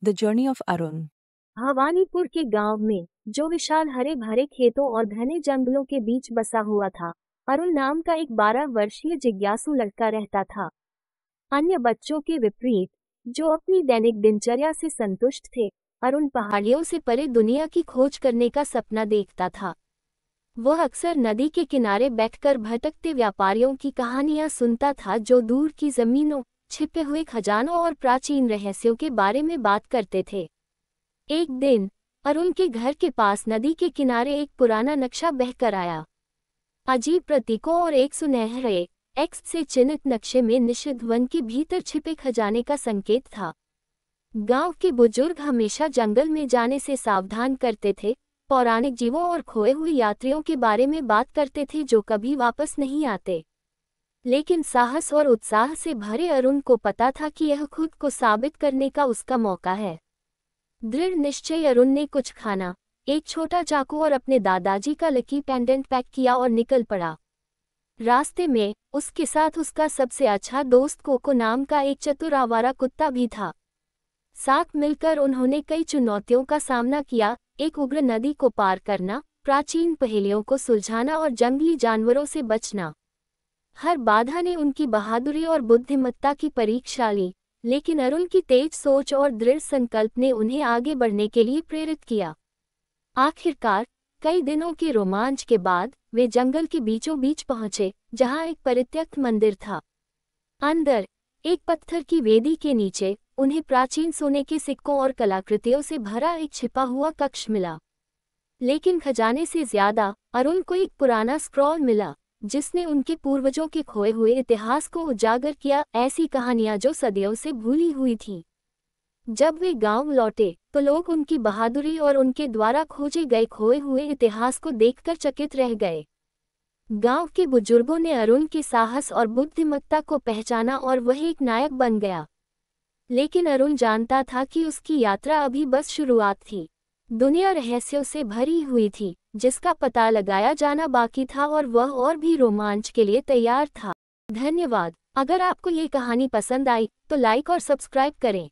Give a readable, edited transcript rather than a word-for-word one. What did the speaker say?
The Journey of Arun। Bhawanipur के गांव में, जो विशाल हरे भरे खेतों और घने जंगलों के बीच बसा हुआ था, अरुण नाम का एक 12 वर्षीय जिज्ञासु लड़का रहता था। अन्य बच्चों के विपरीत, जो अपनी दैनिक दिनचर्या से संतुष्ट थे, अरुण पहाड़ियों से परे दुनिया की खोज करने का सपना देखता था। वह अक्सर नदी के किनारे बैठकर भटकते व्यापारियों की कहानियां सुनता था, जो दूर की जमीनों, छिपे हुए खजानों और प्राचीन रहस्यों के बारे में बात करते थे। एक दिन अरुण के घर के पास नदी के किनारे एक पुराना नक्शा बहकर आया। अजीब प्रतीकों और एक सुनहरे एक्स से चिन्हित नक्शे में निषिद्ध वन के भीतर छिपे खजाने का संकेत था। गांव के बुजुर्ग हमेशा जंगल में जाने से सावधान करते थे, पौराणिक जीवों और खोए हुए यात्रियों के बारे में बात करते थे जो कभी वापस नहीं आते। लेकिन साहस और उत्साह से भरे अरुण को पता था कि यह खुद को साबित करने का उसका मौका है। दृढ़ निश्चय अरुण ने कुछ खाना, एक छोटा चाकू और अपने दादाजी का लकी पेंडेंट पैक किया और निकल पड़ा। रास्ते में उसके साथ उसका सबसे अच्छा दोस्त कोको नाम का एक चतुर आवारा कुत्ता भी था। साथ मिलकर उन्होंने कई चुनौतियों का सामना किया, एक उग्र नदी को पार करना, प्राचीन पहेलियों को सुलझाना और जंगली जानवरों से बचना। हर बाधा ने उनकी बहादुरी और बुद्धिमत्ता की परीक्षा ली, लेकिन अरुण की तेज सोच और दृढ़ संकल्प ने उन्हें आगे बढ़ने के लिए प्रेरित किया। आखिरकार कई दिनों के रोमांच के बाद वे जंगल के बीचों बीच पहुंचे, जहां एक परित्यक्त मंदिर था। अंदर एक पत्थर की वेदी के नीचे उन्हें प्राचीन सोने के सिक्कों और कलाकृतियों से भरा एक छिपा हुआ कक्ष मिला। लेकिन खजाने से ज्यादा अरुण को एक पुराना स्क्रॉल मिला, जिसने उनके पूर्वजों के खोए हुए इतिहास को उजागर किया, ऐसी कहानियां जो सदियों से भूली हुई थीं। जब वे गांव लौटे तो लोग उनकी बहादुरी और उनके द्वारा खोजे गए खोए हुए इतिहास को देखकर चकित रह गए। गांव के बुजुर्गों ने अरुण के साहस और बुद्धिमत्ता को पहचाना और वह एक नायक बन गया। लेकिन अरुण जानता था कि उसकी यात्रा अभी बस शुरुआत थी। दुनिया रहस्यों से भरी हुई थी, जिसका पता लगाया जाना बाकी था, और वह और भी रोमांच के लिए तैयार था। धन्यवाद। अगर आपको ये कहानी पसंद आई तो लाइक और सब्सक्राइब करें।